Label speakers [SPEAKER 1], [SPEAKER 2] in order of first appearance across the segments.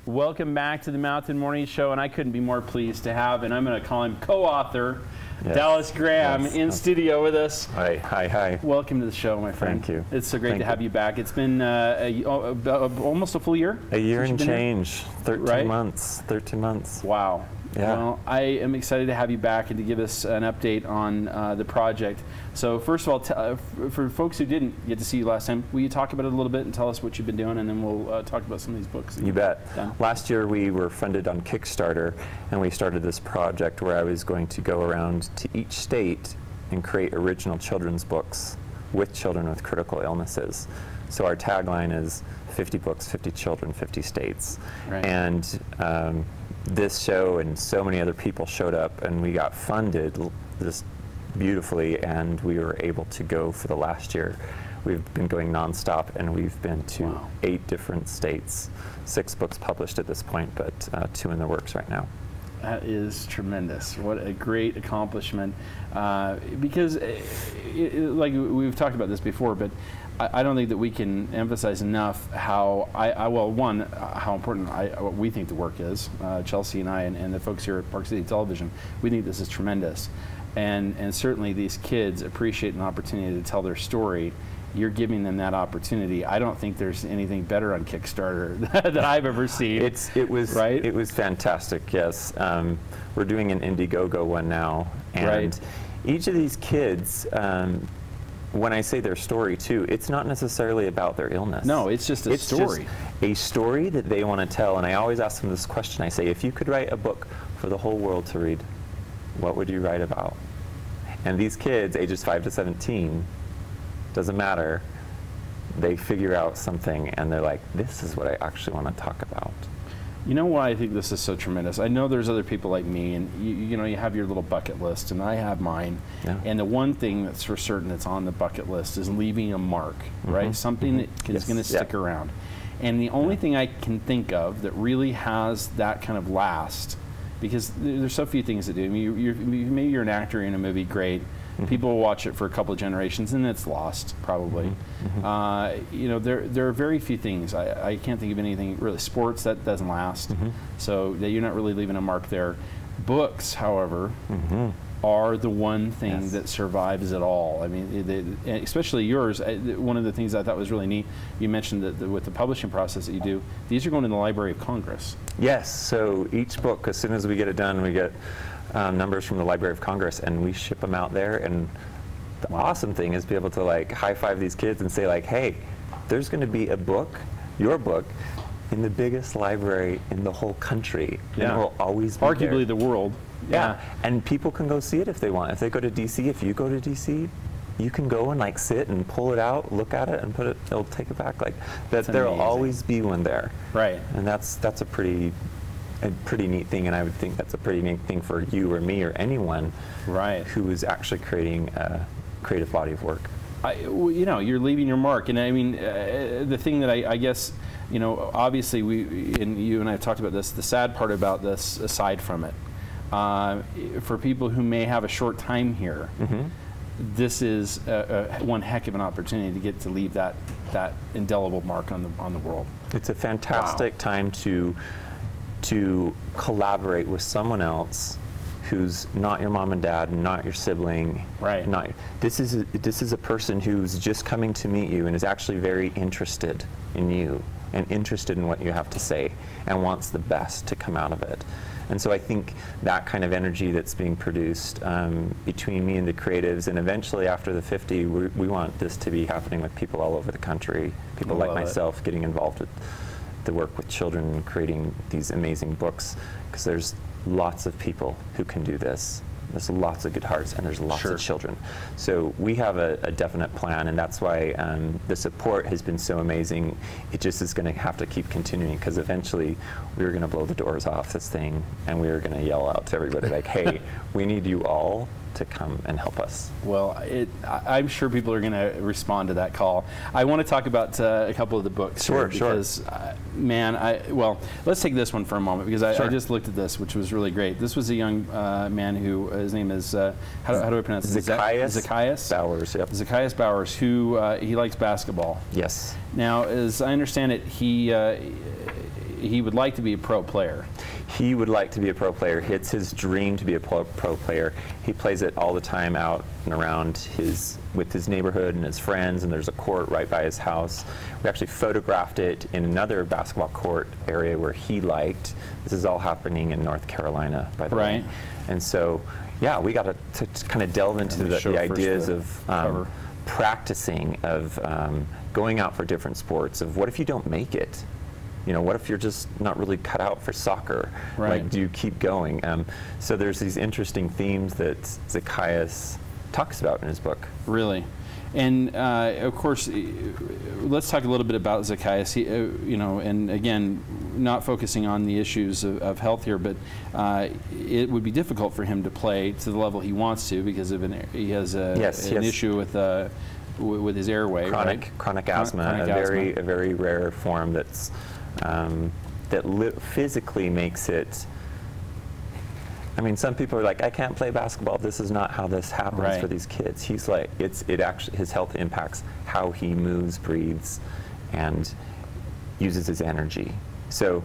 [SPEAKER 1] Welcome back to the Mountain Morning Show, and I couldn't be more pleased to have, and I'm going to call him co-author, Dallas Graham, in studio with us.
[SPEAKER 2] Hi.
[SPEAKER 1] Welcome to the show, my friend.
[SPEAKER 2] Thank you.
[SPEAKER 1] It's so great to have you back. It's been almost a full year.
[SPEAKER 2] A year and change. 13 months.
[SPEAKER 1] Wow.
[SPEAKER 2] Yeah.
[SPEAKER 1] Well, I am excited to have you back and to give us an update on the project. So first of all, for folks who didn't get to see you last time, will you talk about it a little bit and tell us what you've been doing, and then we'll talk about some of these books.
[SPEAKER 2] You bet. Last year we were funded on Kickstarter, and we started this project where I was going to go around to each state and create original children's books with children with critical illnesses. So our tagline is 50 books, 50 children, 50 states.
[SPEAKER 1] Right.
[SPEAKER 2] And this show and so many other people showed up, and we got funded just beautifully, and we were able to go for the last year. We've been going nonstop, and we've been to 8 different states. 6 books published at this point, but 2 in the works right now.
[SPEAKER 1] That is tremendous. What a great accomplishment. Because, like we've talked about this before, but I don't think that we can emphasize enough how, well, one, how important we think the work is. Chelsea and I and the folks here at Park City Television, we think this is tremendous. And certainly these kids appreciate an opportunity to tell their story. You're giving them that opportunity. I don't think there's anything better on Kickstarter that I've ever seen.
[SPEAKER 2] It was fantastic, yes. We're doing an Indiegogo one now. And each of these kids, when I say their story too, it's not necessarily about their illness.
[SPEAKER 1] No, it's just a story.
[SPEAKER 2] Just a story that they want to tell. And I always ask them this question. I say, if you could write a book for the whole world to read, what would you write about? And these kids, ages 5 to 17, doesn't matter, they figure out something and they're like, this is what I actually want to talk about.
[SPEAKER 1] You know why I think this is so tremendous? I know there's other people like me, and you know, you have your little bucket list, and I have mine. Yeah. And the one thing that's for certain that's on the bucket list is leaving a mark, right? Something that is going to stick around. And the only thing I can think of that really has that kind of last, because there's so few things to do. I mean, maybe you're an actor in a movie, great. People will watch it for a couple of generations, and it's lost, probably. You know, there are very few things. I can't think of anything really. Sports, that doesn't last. So you're not really leaving a mark there. Books, however, are the one thing that survives it all. I mean, especially yours. One of the things I thought was really neat, you mentioned that with the publishing process that you do, these are going to the Library of Congress. Yes,
[SPEAKER 2] so each book, as soon as we get it done, we get numbers from the Library of Congress, and we ship them out there. And the awesome thing is be able to like high-five these kids and say like, hey, there's going to be a book, your book, in the biggest library in the whole country. And it will always be
[SPEAKER 1] arguably the world.
[SPEAKER 2] And people can go see it if they want. If they go to DC, if you go to DC, you can go and like sit and pull it out, look at it, and put it. They'll take it back. Like that. There'll always be one there. Right. And that's a pretty neat thing, and I would think that's a pretty neat thing for you or me or anyone who is actually creating a creative body of work.
[SPEAKER 1] Well, you know, you're leaving your mark, and I mean, the thing that I guess, you know, obviously you and I have talked about this, the sad part about this, aside from it, for people who may have a short time here, this is one heck of an opportunity to get to leave that indelible mark on the world. It's a fantastic
[SPEAKER 2] time to collaborate with someone else who's not your mom and dad, not your sibling. This is a person who's just coming to meet you and is actually very interested in you and interested in what you have to say and wants the best to come out of it. And so I think that kind of energy that's being produced between me and the creatives, and eventually after the 50, we want this to be happening with people all over the country, people like myself getting involved with the work with children and creating these amazing books, because there's lots of people who can do this. There's lots of good hearts, and there's lots of children. So we have a definite plan, and that's why the support has been so amazing. It just is going to have to keep continuing, because eventually we're going to blow the doors off this thing, and we're going to yell out to everybody like, hey, we need you all to come and help us. Well, I'm sure people are going to respond to that call. I want to talk about a couple of the books. Because, man, well, let's take this one for a moment, because I just looked at this, which was really great. This was a young man who, his name is, how do I pronounce it? Hezekiah Bowers. Yep. Hezekiah Bowers, who he likes basketball. Yes. Now, as I understand it,
[SPEAKER 1] he would like to be a pro player.
[SPEAKER 2] He would like to be a pro player. It's his dream to be a pro player. He plays it all the time out and around with his neighborhood and his friends, and there's a court right by his house. We actually photographed it in another basketball court area where he liked. This is all happening in North Carolina, by the way. And so, yeah, we got to kind of delve into the ideas of practicing, of going out for different sports, of what if you don't make it? You know, what if you're just not really cut out for soccer? Like, do you keep going? So there's these interesting themes that Hezekiah talks about in his book.
[SPEAKER 1] Really. And of course, let's talk a little bit about Hezekiah. You know, and again, not focusing on the issues of health here, but it would be difficult for him to play to the level he wants to because of he has an issue with his airway,
[SPEAKER 2] chronic asthma, a very rare form that's physically makes it. I mean, some people are like, I can't play basketball. This is not how this happens for these kids. He's like, it actually, his health impacts how he moves, breathes, and uses his energy. So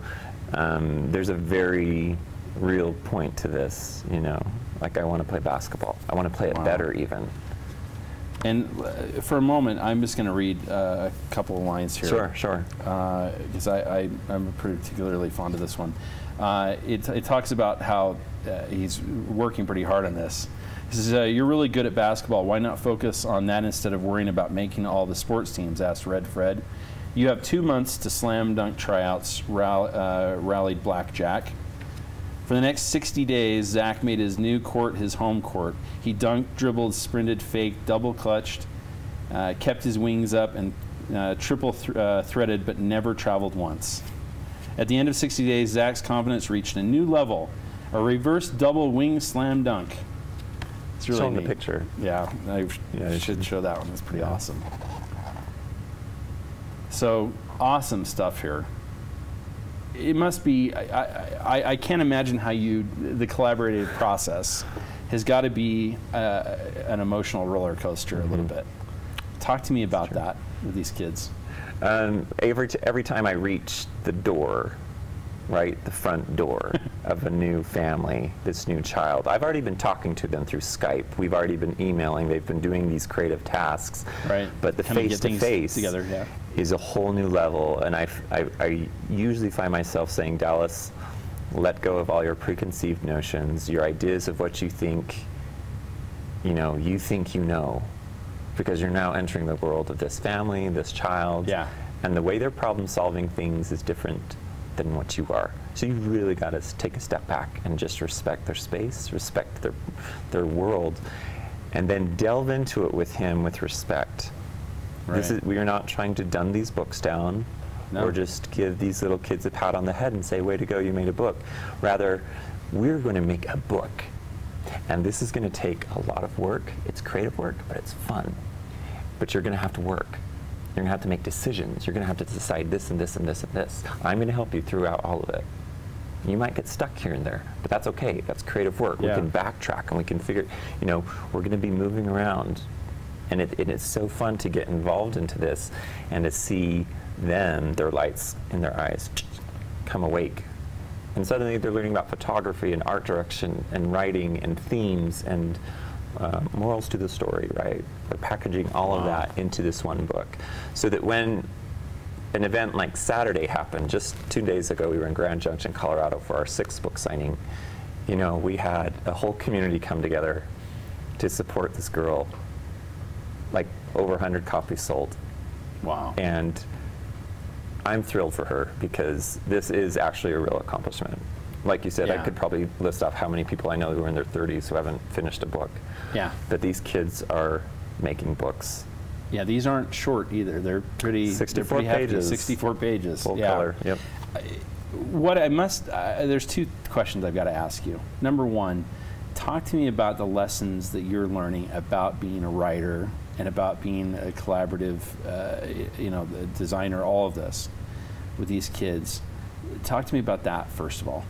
[SPEAKER 2] there's a very real point to this, you know, like I want to play basketball. I want to play it better even.
[SPEAKER 1] And for a moment, I'm just going to read a couple of lines here.
[SPEAKER 2] Sure.
[SPEAKER 1] Because I'm particularly fond of this one. It talks about how he's working pretty hard on this. He says, you're really good at basketball. Why not focus on that instead of worrying about making all the sports teams, asked Red Fred. You have 2 months to slam dunk tryouts, rallied Blackjack. For the next 60 days, Zach made his new court his home court. He dunked, dribbled, sprinted, faked, double clutched, kept his wings up, and triple threaded, but never traveled once. At the end of 60 days, Zach's confidence reached a new level, a reverse double wing slam dunk. It's really neat.
[SPEAKER 2] The picture.
[SPEAKER 1] Yeah, I should show that one. It's pretty awesome. So, awesome stuff here. It must be, I can't imagine how the collaborative process has got to be an emotional roller coaster a little bit. Talk to me about that with these kids.
[SPEAKER 2] Every time I reach the door, the front door of a new family, this new child, I've already been talking to them through Skype. We've already been emailing. They've been doing these creative tasks. But the face-to-face is a whole new level. And I usually find myself saying, Dallas, let go of all your preconceived notions, your ideas of what you think, you know, because you're now entering the world of this family, this child, and the way they're problem solving things is different than what you are. So you really got to take a step back and just respect their space, respect their world, and then delve into it with him with respect. We are not trying to dumb these books down or just give these little kids a pat on the head and say, way to go, you made a book. Rather, we're going to make a book. And this is going to take a lot of work. It's creative work, but it's fun. But you're going to have to work. You're going to have to make decisions. You're going to have to decide this and this and this and this. I'm going to help you throughout all of it. You might get stuck here and there, but that's okay. That's creative work. We can backtrack and we can figure, we're going to be moving around. And it's so fun to get involved into this and to see them, their lights in their eyes, come awake. And suddenly they're learning about photography and art direction and writing and themes and morals to the story, right? We're packaging all of that into this one book so that when an event like Saturday happened, just 2 days ago, we were in Grand Junction, Colorado for our 6th book signing. We had a whole community come together to support this girl. Like over 100 copies sold.
[SPEAKER 1] Wow.
[SPEAKER 2] And I'm thrilled for her because this is actually a real accomplishment. Like you said, I could probably list off how many people I know who are in their 30s who haven't finished a book. But these kids are making books.
[SPEAKER 1] Yeah, these aren't short either. They're pretty
[SPEAKER 2] 64 pages.
[SPEAKER 1] 64 pages.
[SPEAKER 2] Full color. Yep.
[SPEAKER 1] There's 2 questions I've got to ask you. Number 1, talk to me about the lessons that you're learning about being a writer and about being a collaborative, designer, all of this with these kids. Talk to me about that first of all.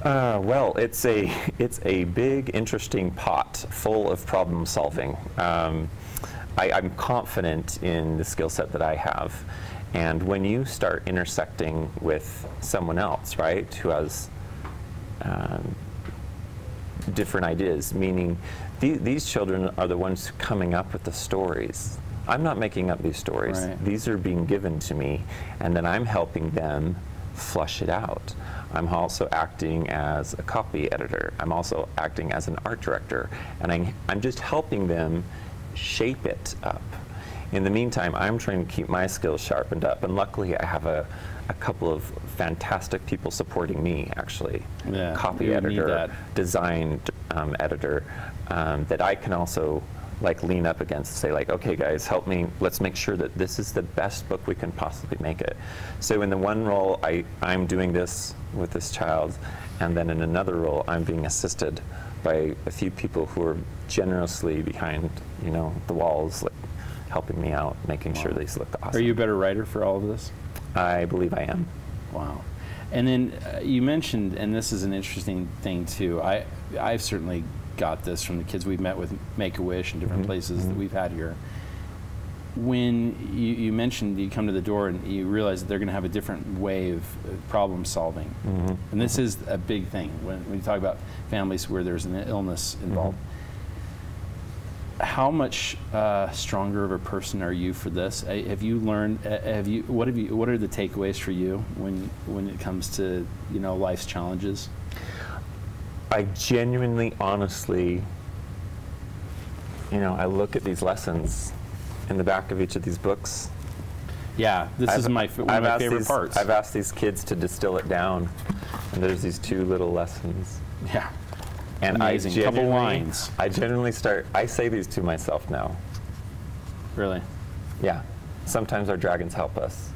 [SPEAKER 2] Well, it's a big, interesting pot full of problem solving. I'm confident in the skill set that I have, And when you start intersecting with someone else, right, who has different ideas, meaning these children are the ones coming up with the stories. I'm not making up these stories.
[SPEAKER 1] Right.
[SPEAKER 2] These are being given to me, and then I'm helping them flush it out. I'm also acting as a copy editor. I'm also acting as an art director, and I'm just helping them shape it up. In the meantime, I'm trying to keep my skills sharpened up, and luckily I have a couple of fantastic people supporting me, actually.
[SPEAKER 1] Yeah,
[SPEAKER 2] copy editor, design editor, that I can also like lean up against and say like, okay guys, help me, let's make sure that this is the best book we can possibly make it. So in the one role, I'm doing this with this child, and then in another role, I'm being assisted by a few people who are generously behind, you know, the walls, like, helping me out, making sure these look awesome.
[SPEAKER 1] Are you a better writer for all of this?
[SPEAKER 2] I believe I am.
[SPEAKER 1] Wow. And then you mentioned, and this is an interesting thing too, I've certainly got this from the kids we've met with Make-A-Wish and different places that we've had here. When you mentioned you come to the door and you realize that they're going to have a different way of problem solving. And this is a big thing when you talk about families where there's an illness involved. How much stronger of a person are you for this? Have you learned? What are the takeaways for you when it comes to, you know, life's challenges?
[SPEAKER 2] I genuinely, honestly, you know, I look at these lessons in the back of each of these books.
[SPEAKER 1] Yeah, this is one of my favorite parts.
[SPEAKER 2] I've asked these kids to distill it down, and there's these 2 little lessons.
[SPEAKER 1] Yeah.
[SPEAKER 2] And
[SPEAKER 1] amazing. Couple lines.
[SPEAKER 2] I generally I say these to myself now.
[SPEAKER 1] Really?
[SPEAKER 2] Yeah. Sometimes our dragons help us.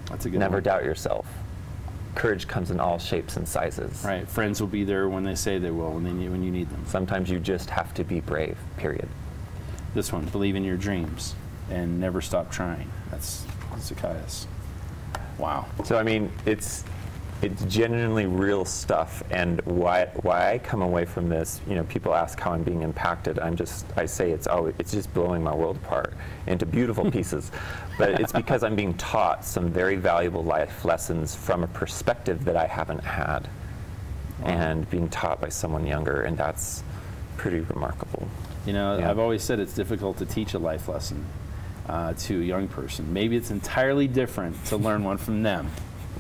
[SPEAKER 1] That's a good
[SPEAKER 2] Never
[SPEAKER 1] one.
[SPEAKER 2] doubt yourself. Courage comes in all shapes and sizes.
[SPEAKER 1] Right. Friends will be there when they say they will, when you need them.
[SPEAKER 2] Sometimes you just have to be brave, period.
[SPEAKER 1] This one, believe in your dreams and never stop trying. That's Hezekiah's. Wow.
[SPEAKER 2] So I mean, it's genuinely real stuff, and why I come away from this, you know, people ask how I'm being impacted. I say it's just blowing my world apart into beautiful pieces. But it's because I'm being taught some very valuable life lessons from a perspective that I haven't had, and being taught by someone younger, and that's pretty remarkable.
[SPEAKER 1] You know, yeah. I've always said it's difficult to teach a life lesson to a young person. Maybe it's entirely different to learn one from them.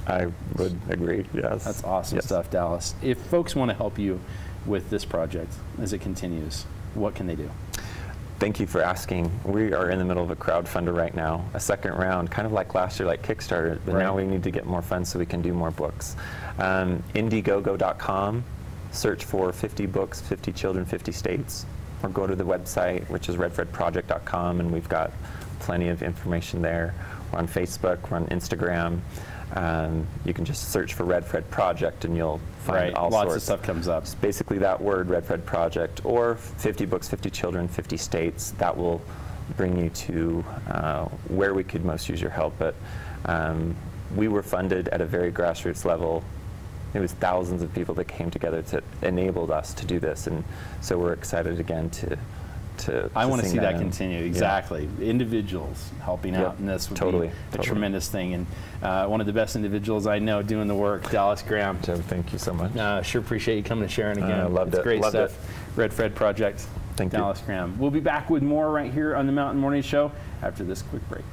[SPEAKER 2] I would agree, yes.
[SPEAKER 1] That's awesome stuff, Dallas. If folks want to help you with this project as it continues, what can they do?
[SPEAKER 2] Thank you for asking. We are in the middle of a crowdfunder right now, a second round, kind of like last year, like Kickstarter, but now we need to get more funds so we can do more books. Indiegogo.com, search for 50 books, 50 children, 50 states, or go to the website, which is redfredproject.com, and we've got plenty of information there. We're on Facebook, we're on Instagram. You can just search for Red Fred Project and you'll find all sorts.
[SPEAKER 1] Lots of stuff comes up.
[SPEAKER 2] It's basically that word, Red Fred Project, or 50 books, 50 children, 50 states. That will bring you to where we could most use your help. But we were funded at a very grassroots level. It was thousands of people that came together to enabled us to do this, and so we're excited again to
[SPEAKER 1] I want to see that continue. Exactly. Yeah. Individuals helping out in this would be a tremendous thing. And one of the best individuals I know doing the work, Dallas Graham.
[SPEAKER 2] Joe, thank you so much.
[SPEAKER 1] Sure appreciate you coming and sharing again.
[SPEAKER 2] I loved it.
[SPEAKER 1] Great
[SPEAKER 2] loved
[SPEAKER 1] stuff.
[SPEAKER 2] It.
[SPEAKER 1] Red Fred Project.
[SPEAKER 2] Thank you.
[SPEAKER 1] Dallas Graham. We'll be back with more right here on the Mountain Morning Show after this quick break.